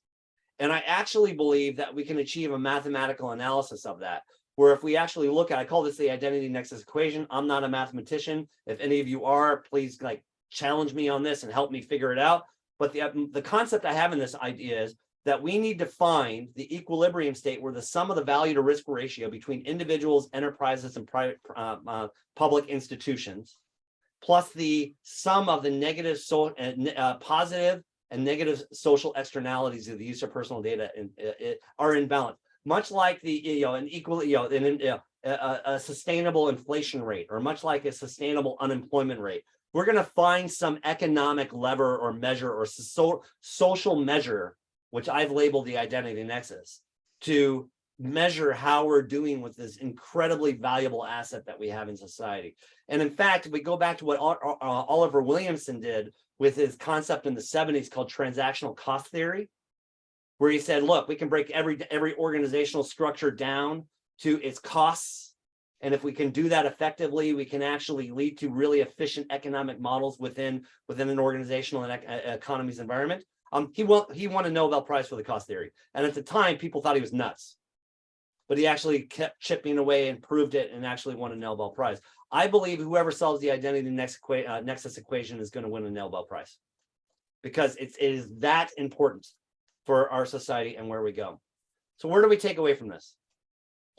And I actually believe that we can achieve a mathematical analysis of that, where if we actually look at, I call this the identity nexus equation. I'm not a mathematician. If any of you are, please like challenge me on this and help me figure it out. But the concept I have in this idea is that we need to find the equilibrium state where the sum of the value to risk ratio between individuals, enterprises, and private public institutions, plus the sum of the negative positive and negative social externalities of the use of personal data are in balance. Much like the a sustainable inflation rate, or much like a sustainable unemployment rate. We're going to find some economic lever or measure or social measure, which I've labeled the identity nexus, to measure how we're doing with this incredibly valuable asset that we have in society. And in fact, if we go back to what Oliver Williamson did with his concept in the 70s called transactional cost theory, where he said, look, we can break every organizational structure down to its costs. And if we can do that effectively, we can actually lead to really efficient economic models within an organizational and economy's environment. He won a Nobel Prize for the cost theory. And at the time, people thought he was nuts. But he actually kept chipping away and proved it and actually won a Nobel Prize. I believe whoever solves the identity nexus equation is going to win a Nobel Prize, because it is that important for our society and where we go. So where do we take away from this?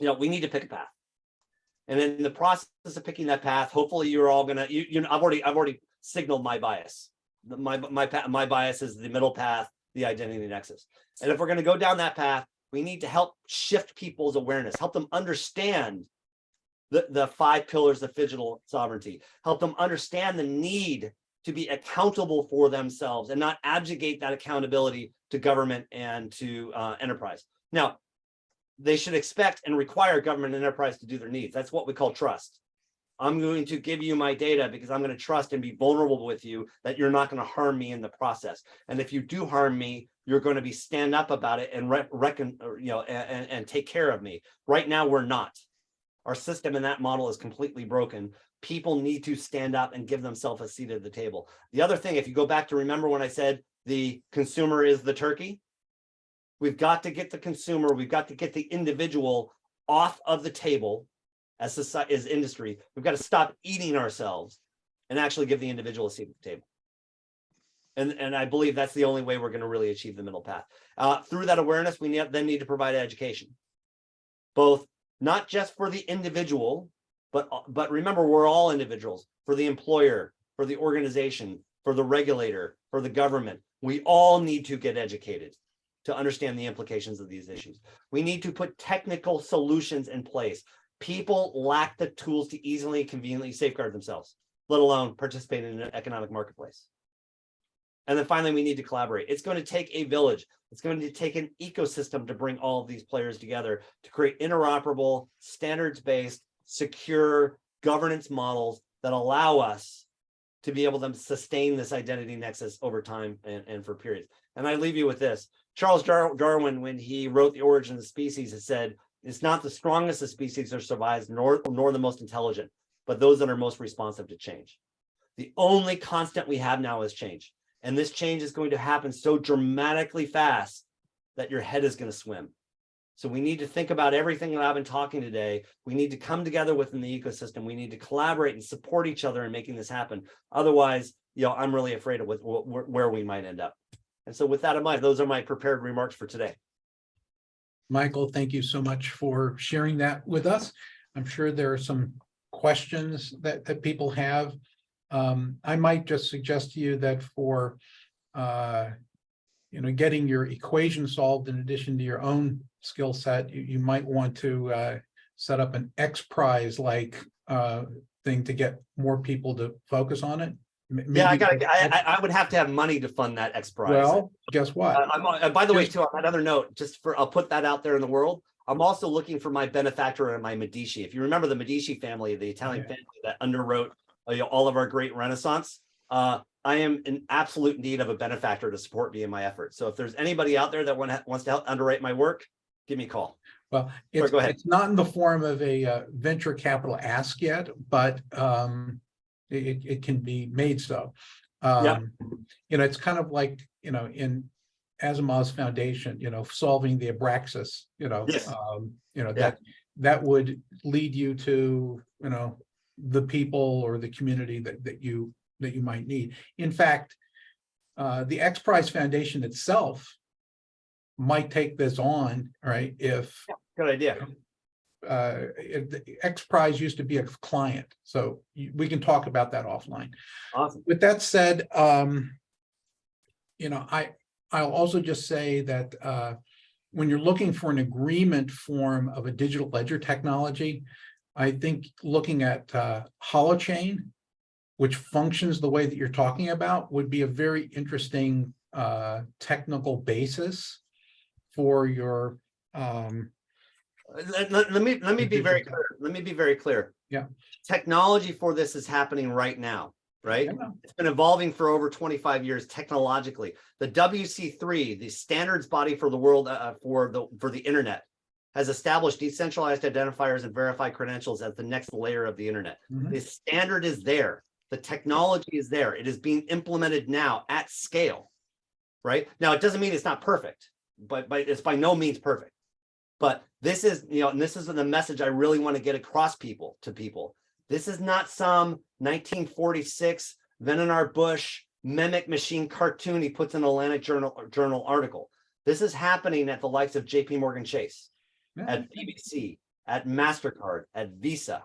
We need to pick a path. And in the process of picking that path, hopefully you're all gonna, I've already signaled my bias. My bias is the middle path, the identity nexus. And if we're gonna go down that path, we need to help shift people's awareness, help them understand the 5 pillars of digital sovereignty, help them understand the need to be accountable for themselves and not abdicate that accountability to government and to enterprise. Now, they should expect and require government and enterprise to do their needs. That's what we call trust. I'm going to give you my data because I'm going to trust and be vulnerable with you that you're not going to harm me in the process. And if you do harm me, you're going to be stand up about it and and take care of me. Right now, we're not. Our system in that model is completely broken. People need to stand up and give themselves a seat at the table. The other thing, if you go back to remember when I said the consumer is the turkey, we've got to get the consumer, we've got to get the individual off of the table as society, as industry. We've got to stop eating ourselves and actually give the individual a seat at the table. And I believe that's the only way we're going to really achieve the middle path. Through that awareness, we then need to provide education, both not just for the individual, but remember, we're all individuals, for the employer, for the organization, for the regulator, for the government. We all need to get educated to understand the implications of these issues. We need to put technical solutions in place. People lack the tools to easily and conveniently safeguard themselves, let alone participate in an economic marketplace. And then finally, we need to collaborate. It's going to take a village. It's going to take an ecosystem to bring all of these players together to create interoperable, standards-based, secure governance models that allow us to be able to sustain this identity nexus over time and for periods. And I leave you with this. Charles Darwin, when he wrote The Origin of the Species, has said, it's not the strongest of species that survives, nor the most intelligent, but those that are most responsive to change. The only constant we have now is change. And this change is going to happen so dramatically fast that your head is going to swim. So we need to think about everything that I've been talking today. We need to come together within the ecosystem. We need to collaborate and support each other in making this happen. Otherwise, I'm really afraid of where we might end up. And so with that in mind, those are my prepared remarks for today. Michael, thank you so much for sharing that with us. I'm sure there are some questions that people have. I might just suggest to you that for getting your equation solved, in addition to your own skill set, you might want to set up an X Prize like thing to get more people to focus on it. Maybe I would have to have money to fund that X Prize. Well, guess what? By the way, too, on that other note, I'll put that out there in the world. I'm also looking for my benefactor and my Medici. If you remember the Medici family, the Italian family that underwrote all of our great Renaissance, I am in absolute need of a benefactor to support me in my efforts. So if there's anybody out there that wants to help underwrite my work, give me a call. Well, it's not in the form of a venture capital ask yet, but it can be made so. It's kind of like, in Asimov's foundation, solving the Abraxas, Yes. that would lead you to, the people or the community that you might need. In fact, the X Prize Foundation itself might take this on, right? If Good idea. the X Prize used to be a client, so we can talk about that offline. Awesome. With that said, I'll also just say that when you're looking for an agreement form of a digital ledger technology, I think looking at holochain, which functions the way that you're talking about, would be a very interesting technical basis for your Let me be very clear. Let me be very clear. Yeah. Technology for this is happening right now, right? I know. It's been evolving for over 25 years technologically. The WC3, the standards body for the world for the internet, has established decentralized identifiers and verified credentials as the next layer of the internet. Mhm. The standard is there. The technology is there. It is being implemented now at scale, right? Now, it doesn't mean it's not perfect, but it's by no means perfect. But this is, and this is the message I really want to get across to people. This is not some 1946 Venenar Bush mimic machine cartoon he puts in Atlantic Journal article. This is happening at the likes of JP Morgan Chase, at BBC, at MasterCard, at Visa.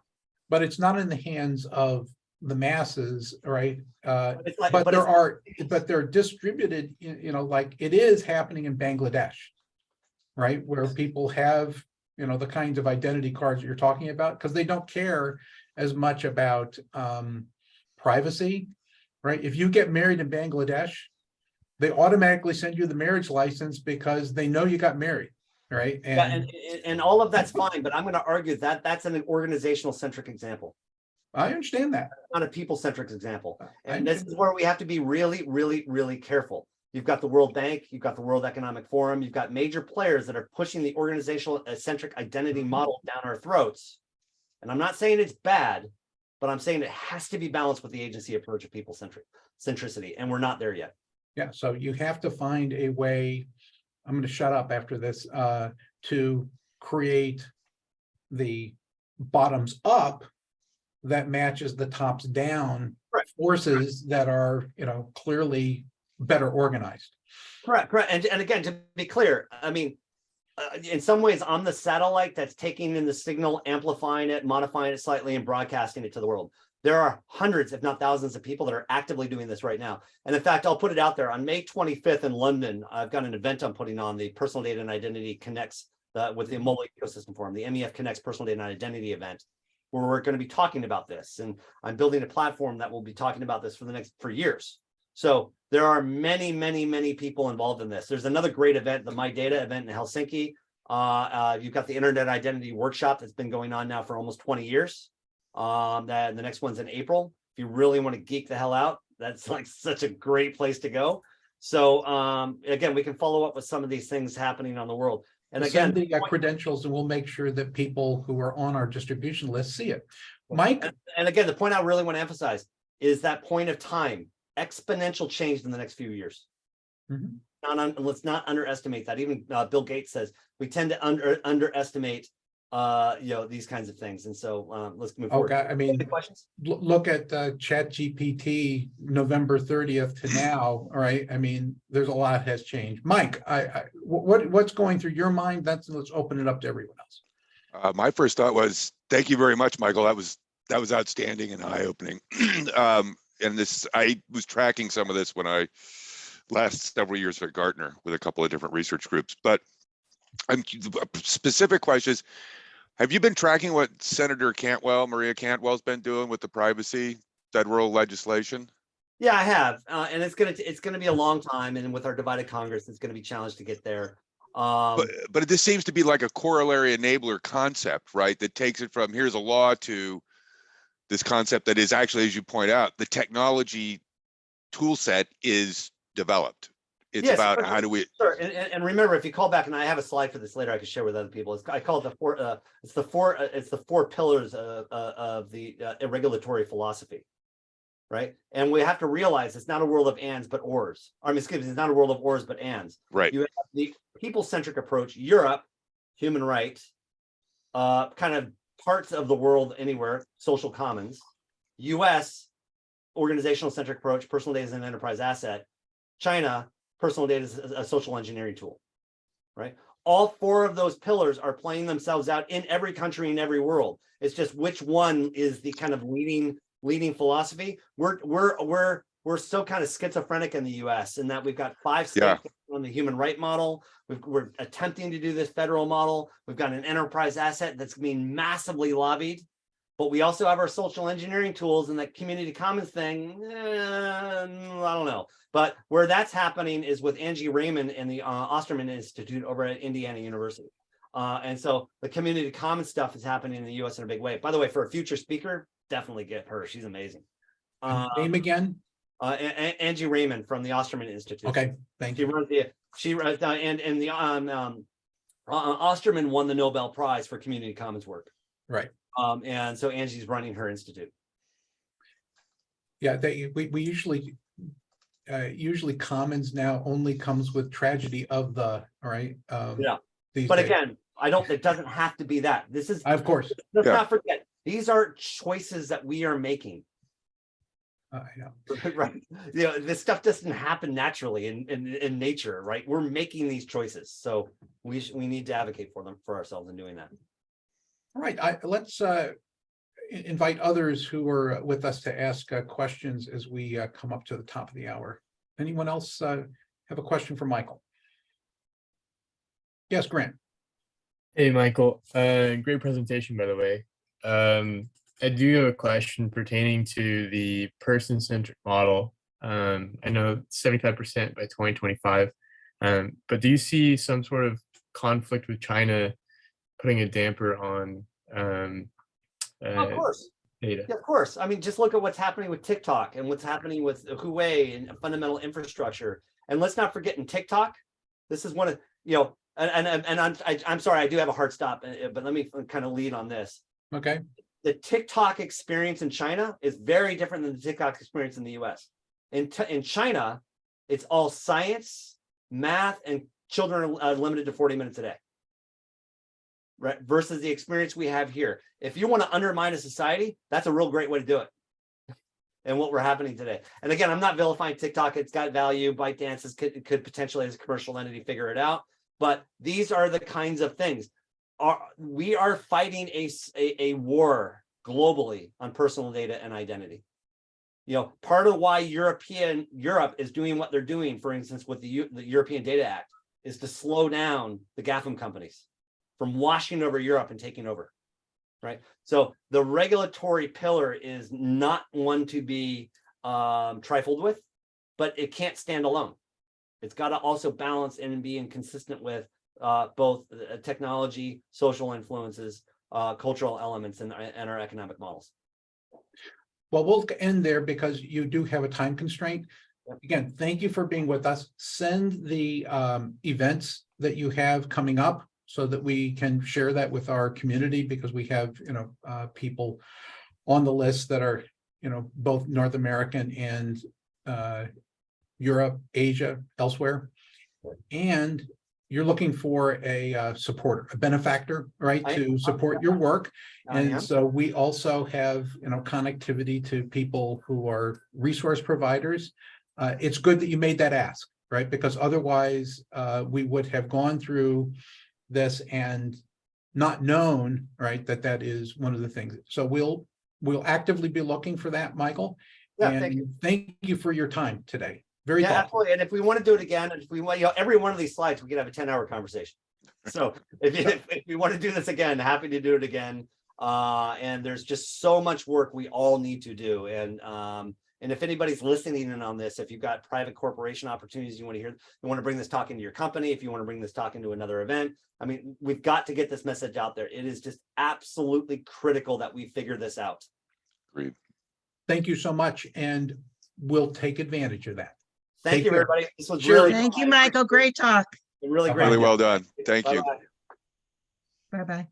But it's not in the hands of the masses, right? But they're distributed, like it is happening in Bangladesh, right? Where people have, the kinds of identity cards that you're talking about, because they don't care as much about privacy, right? If you get married in Bangladesh, they automatically send you the marriage license because they know you got married, right? And all of that's fine, but I'm going to argue that that's an organizational-centric example. I understand that. Not a people-centric example. I And this is where we have to be really, really, really careful. You've got the World Bank, you've got the World Economic Forum, you've got major players that are pushing the organizational-centric identity model down our throats. And I'm not saying it's bad, but I'm saying it has to be balanced with the agency approach of people-centricity, and we're not there yet. Yeah, so you have to find a way, I'm going to shut up after this, to create the bottoms up that matches the tops down forces that are, clearly better organized. Correct. And again, to be clear, I mean, in some ways, I'm the satellite that's taking in the signal, amplifying it, modifying it slightly, and broadcasting it to the world. There are hundreds, if not thousands, of people that are actively doing this right now. And in fact, I'll put it out there on May 25th in London. I've got an event I'm putting on, the Personal Data and Identity Connects with the Mobile Ecosystem Forum, the MEF Connects Personal Data and Identity event, where we're going to be talking about this. And I'm building a platform that will be talking about this for years. So there are many, many, many people involved in this. There's another great event, the My Data event in Helsinki. You've got the Internet Identity Workshop that's been going on now for almost 20 years. The next one's in April. If you really want to geek the hell out, that's like such a great place to go. So again, we can follow up with some of these things happening on the world. And again, send the credentials, and we'll make sure that people who are on our distribution list see it. Mike? And again, the point I really want to emphasize is that point of time, exponential change in the next few years. Mm-hmm. Let's not underestimate that. Even Bill Gates says we tend to underestimate these kinds of things. And so let's move forward. Okay, I mean, any questions? Look at ChatGPT November 30th to now. All right, I mean, there's a lot has changed. Mike, what's going through your mind? Let's open it up to everyone else. My first thought was, thank you very much, Michael. That was outstanding and eye-opening. And I was tracking some of this when I last several years at Gartner with a couple of different research groups. But specific questions. Have you been tracking what Senator Maria Cantwell's been doing with the privacy federal legislation? Yeah, I have, and it's gonna be a long time. And with our divided Congress, it's gonna be challenged to get there. But this seems to be like a corollary enabler concept, right? That takes it from here's a law to this concept that is actually, as you point out, the technology tool set is developed. It's about how do we. Sure, and remember, if you call back, and I have a slide for this later, I can share with other people. I call it the four pillars of the regulatory philosophy. right? And we have to realize it's not a world of ands, but ors. I mean, excuse me, it's not a world of ors, but ands. Right. You have the people-centric approach, Europe, human rights, kind of parts of the world anywhere, social commons, US, organizational-centric approach, personal data is an enterprise asset, China, personal data is a social engineering tool, right? All four of those pillars are playing themselves out in every country in every world. It's just which one is the kind of leading philosophy. We're so kind of schizophrenic in the US in that we've got 5 states on the human right model. We're attempting to do this federal model. We've got an enterprise asset that's being massively lobbied, but we also have our social engineering tools and that community commons thing. I don't know. But where that's happening is with Angie Raymond and the Osterman Institute over at Indiana University. And so the community commons stuff is happening in the US in a big way. By the way, for a future speaker, definitely get her. She's amazing. Name again? Angie Raymond from the Osterman Institute. Okay, thank you. She runs and the Osterman won the Nobel Prize for community commons work. Right. And so Angie's running her institute. Yeah, we usually commons now only comes with tragedy of the, right? Yeah. These But days. again, it doesn't have to be that. This is, Of course. let's not forget, these are choices that we are making. I know. Right. You know, this stuff doesn't happen naturally in nature, right? We're making these choices. So we need to advocate for them, for ourselves in doing that. All right, let's invite others who are with us to ask questions as we come up to the top of the hour. Anyone else have a question for Michael? Yes, Grant. Hey, Michael. Great presentation, by the way. I do have a question pertaining to the person-centric model. I know 75% by 2025, but do you see some sort of conflict with China putting a damper on Of course. data? Yeah, of course. I mean, just look at what's happening with TikTok and what's happening with Huawei and fundamental infrastructure. And let's not forget in TikTok, this is one of, you know, and I'm sorry, I do have a hard stop, but let me kind of lead on this. Okay. The TikTok experience in China is very different than the TikTok experience in the US. In China, it's all science, math, and children are limited to 40 minutes a day. Right, versus the experience we have here. If you want to undermine a society, that's a real great way to do it. And what we're happening today. And again, I'm not vilifying TikTok. It's got value. ByteDance could potentially, as a commercial entity, figure it out. But these are the kinds of things. We are fighting a war globally on personal data and identity. You know, part of why Europe is doing what they're doing, for instance, with the European Data Act, is to slow down the GAFAM companies from washing over Europe and taking over, right? So the regulatory pillar is not one to be trifled with, but it can't stand alone. It's got to also balance and be consistent with both technology, social influences, cultural elements, and our economic models. Well, we'll end there because you do have a time constraint. Again, thank you for being with us. Send the events that you have coming up so that we can share that with our community, because we have, people on the list that are, both North American and Europe, Asia, elsewhere. And you're looking for a supporter, a benefactor, right, to support your work. And so we also have, connectivity to people who are resource providers. It's good that you made that ask, right? Because otherwise we would have gone through this and not known, right, that is one of the things. So we'll actively be looking for that, Michael. Yeah, and thank you for your time today. Very thoughtful. Absolutely. And if we want to do it again, and if we want, every one of these slides, we could have a 10-hour conversation. So if we want to do this again, happy to do it again. And there's just so much work we all need to do. And if anybody's listening in on this, if you've got private corporation opportunities, you want to bring this talk into your company, if you want to bring this talk into another event, I mean, we've got to get this message out there. It is just absolutely critical that we figure this out. Agreed. Thank you so much. And we'll take advantage of that. Thank you, everybody. This was Cheers. really Thank you, Michael. Great talk. really great. Really well done. Thank you. Bye-bye. Bye-bye.